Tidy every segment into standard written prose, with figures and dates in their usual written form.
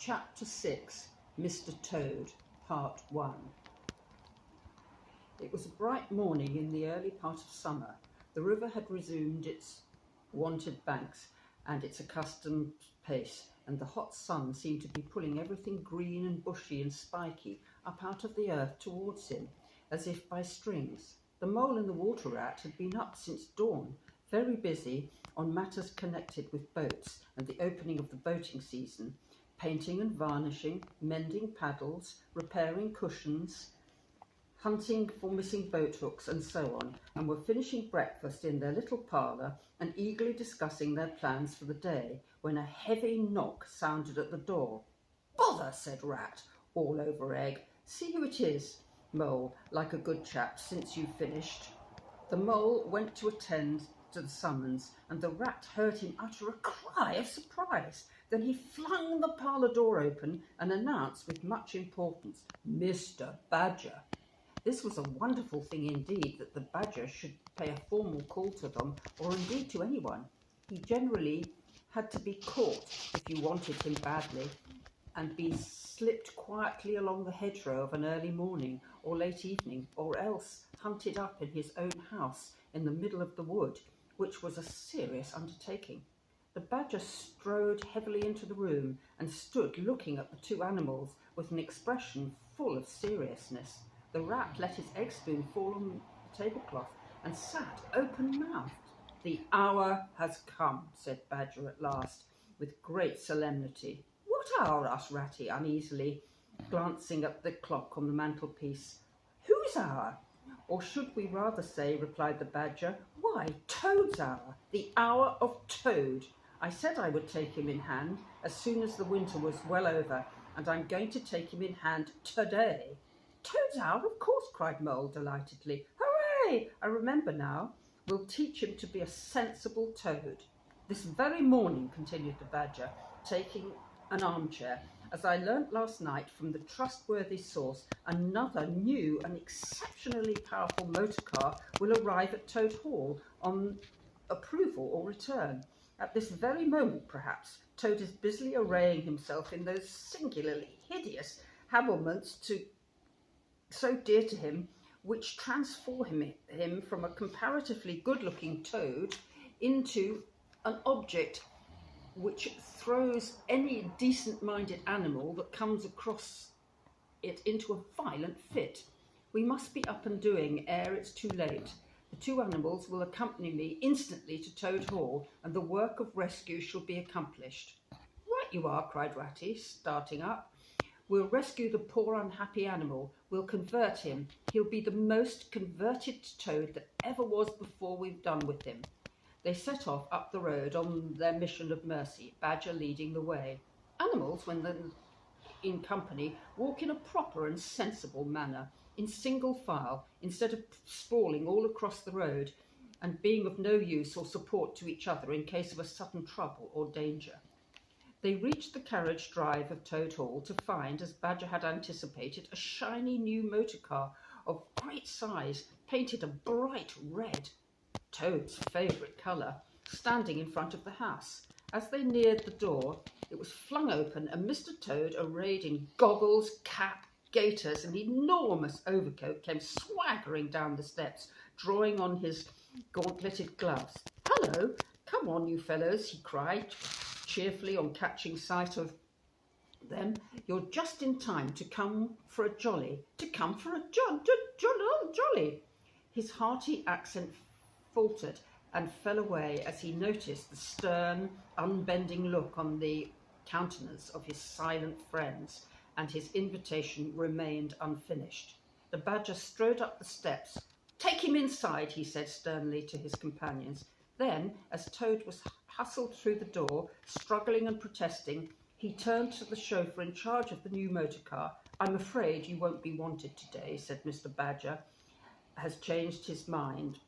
Chapter 6, Mr. Toad, Part 1. It was a bright morning in the early part of summer. The river had resumed its wonted banks and its accustomed pace, and the hot sun seemed to be pulling everything green and bushy and spiky up out of the earth towards him, as if by strings. The mole and the water rat had been up since dawn, very busy on matters connected with boats and the opening of the boating season, painting and varnishing, mending paddles, repairing cushions, hunting for missing boat hooks, and so on, and were finishing breakfast in their little parlour and eagerly discussing their plans for the day, when a heavy knock sounded at the door. "Bother," said Rat, all over egg. "See who it is." Mole, like a good chap, "Since you've finished." The Mole went to attend to the summons, and the Rat heard him utter a cry of surprise. Then he flung the parlour door open and announced with much importance, "Mr. Badger." This was a wonderful thing indeed, that the Badger should pay a formal call to them, or indeed to anyone. He generally had to be caught if you wanted him badly, and be slipped quietly along the hedgerow of an early morning or late evening, or else hunted up in his own house in the middle of the wood, which was a serious undertaking. The Badger strode heavily into the room and stood looking at the two animals with an expression full of seriousness. The Rat let his egg spoon fall on the tablecloth and sat open-mouthed. "The hour has come," said Badger at last, with great solemnity. "What hour?" asked Ratty uneasily, glancing at the clock on the mantelpiece. "Whose hour?" "Or should we rather say," replied the Badger, "why, Toad's hour, the hour of Toad. I said I would take him in hand as soon as the winter was well over, and I'm going to take him in hand today." "Toad's hour, of course," cried Mole delightedly. "Hooray! I remember now. We'll teach him to be a sensible Toad. This very morning," continued the Badger, taking an armchair, "as I learnt last night from the trustworthy source, another new and exceptionally powerful motor car will arrive at Toad Hall on approval or return. At this very moment, perhaps, Toad is busily arraying himself in those singularly hideous habiliments so dear to him, which transform him from a comparatively good-looking toad into an object which throws any decent-minded animal that comes across it into a violent fit. We must be up and doing ere it's too late. The two animals will accompany me instantly to Toad Hall, and the work of rescue shall be accomplished." "Right you are," cried Ratty, starting up. "We'll rescue the poor unhappy animal. We'll convert him. He'll be the most converted toad that ever was before we've done with him." They set off up the road on their mission of mercy, Badger leading the way. Animals, when in company, walk in a proper and sensible manner, in single file, instead of sprawling all across the road and being of no use or support to each other in case of a sudden trouble or danger. They reached the carriage drive of Toad Hall to find, as Badger had anticipated, a shiny new motor car of great size, painted a bright red, Toad's favourite colour, standing in front of the house. As they neared the door, it was flung open, and Mr. Toad, arrayed in goggles, cap, gaiters, and enormous overcoat, came swaggering down the steps, drawing on his gauntleted gloves. "Hello, come on, you fellows," he cried cheerfully on catching sight of them. "You're just in time to come for a jolly." "To come for a jolly?" His hearty accent faltered and fell away as he noticed the stern, unbending look on the countenance of his silent friends, and his invitation remained unfinished. The Badger strode up the steps. "Take him inside," he said sternly to his companions. Then, as Toad was hustled through the door, struggling and protesting, he turned to the chauffeur in charge of the new motor car. "I'm afraid you won't be wanted today," said Mr. Badger. "Has changed his mind.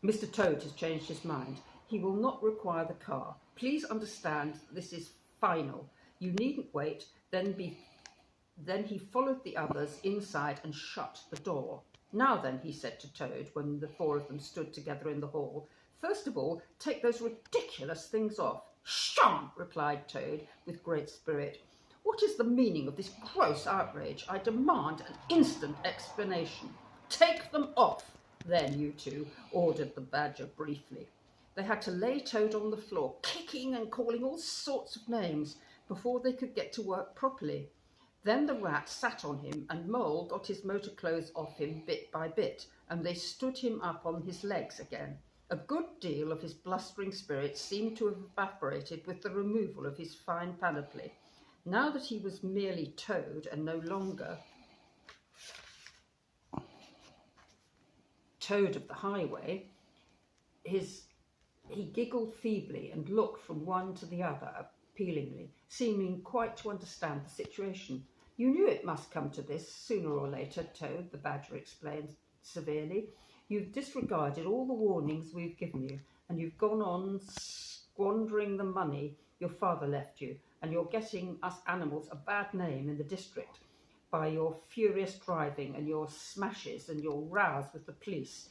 Mr. Toad has changed his mind. He will not require the car. Please understand this is final. You needn't wait." Then he followed the others inside and shut the door. "Now then," he said to Toad, when the four of them stood together in the hall, "first of all, take those ridiculous things off." "Shan't," replied Toad with great spirit. What is the meaning of this gross outrage? I demand an instant explanation. Take them off, then, you two, ordered the badger briefly. They had to lay Toad on the floor, kicking and calling all sorts of names, before they could get to work properly. Then the rat sat on him, and Mole got his motor clothes off him bit by bit, and they stood him up on his legs again. A good deal of his blustering spirit seemed to have evaporated with the removal of his fine panoply. Now that he was merely Toad and no longer Toad of the highway, he giggled feebly and looked from one to the other appealingly, seeming quite to understand the situation. You knew it must come to this sooner or later, Toad, the badger explained severely. You've disregarded all the warnings we've given you, and you've gone on squandering the money your father left you, and you're getting us animals a bad name in the district by your furious driving and your smashes and your rows with the police.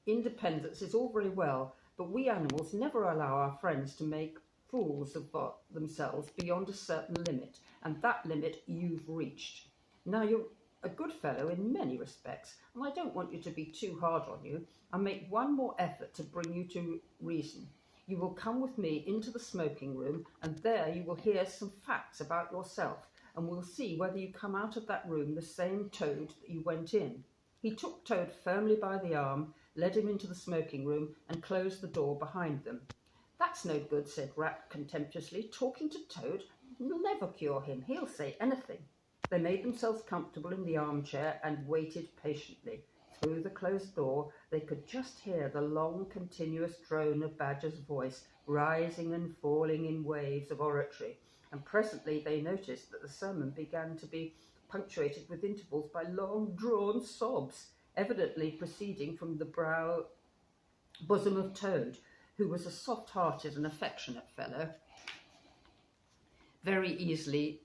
Independence is all very well, but we animals never allow our friends to make fools of themselves beyond a certain limit, and that limit you've reached. Now, you're a good fellow in many respects, and I don't want you to be too hard on you. I'll make one more effort to bring you to reason. You will come with me into the smoking room, and there you will hear some facts about yourself, and we'll see whether you come out of that room the same Toad that you went in. He took Toad firmly by the arm, led him into the smoking room, and closed the door behind them. That's no good, said Rat contemptuously. Talking to Toad will never cure him. He'll say anything. They made themselves comfortable in the armchair and waited patiently. Through the closed door, they could just hear the long, continuous drone of Badger's voice, rising and falling in waves of oratory, and presently they noticed that the sermon began to be punctuated with intervals by long-drawn sobs, evidently proceeding from the bosom of Toad, who was a soft-hearted and affectionate fellow, very easily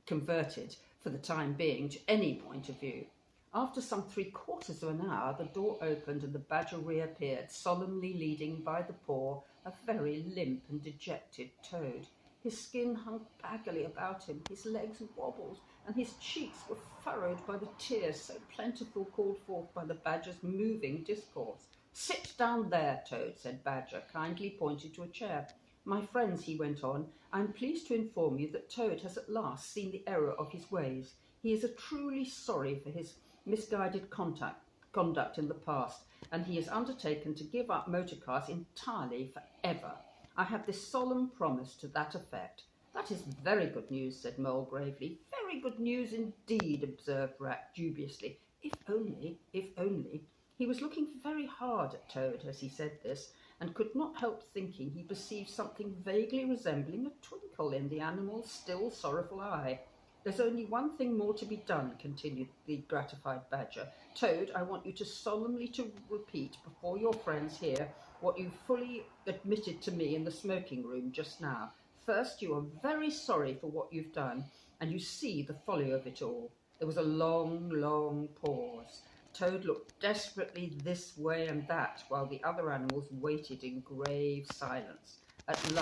converted for the time being to any point of view. After some 3/4 of an hour, the door opened and the badger reappeared, solemnly leading by the paw a very limp and dejected Toad. His skin hung baggily about him, his legs wobbled, and his cheeks were furrowed by the tears so plentiful called forth by the badger's moving discourse. Sit down there, Toad, said Badger, kindly pointing to a chair. My friends, he went on, I am pleased to inform you that Toad has at last seen the error of his ways. He is truly sorry for his misguided conduct in the past, and he has undertaken to give up motor cars entirely forever. I have this solemn promise to that effect. That is very good news, said Mole gravely. Very good news indeed, observed Rat dubiously. If only. He was looking very hard at Toad as he said this, and could not help thinking he perceived something vaguely resembling a twinkle in the animal's still sorrowful eye. There's only one thing more to be done, continued the gratified badger. Toad, I want you to solemnly to repeat before your friends here what you fully admitted to me in the smoking room just now. First, you are very sorry for what you've done, and you see the folly of it all. There was a long, long pause. Toad looked desperately this way and that, while the other animals waited in grave silence. At last,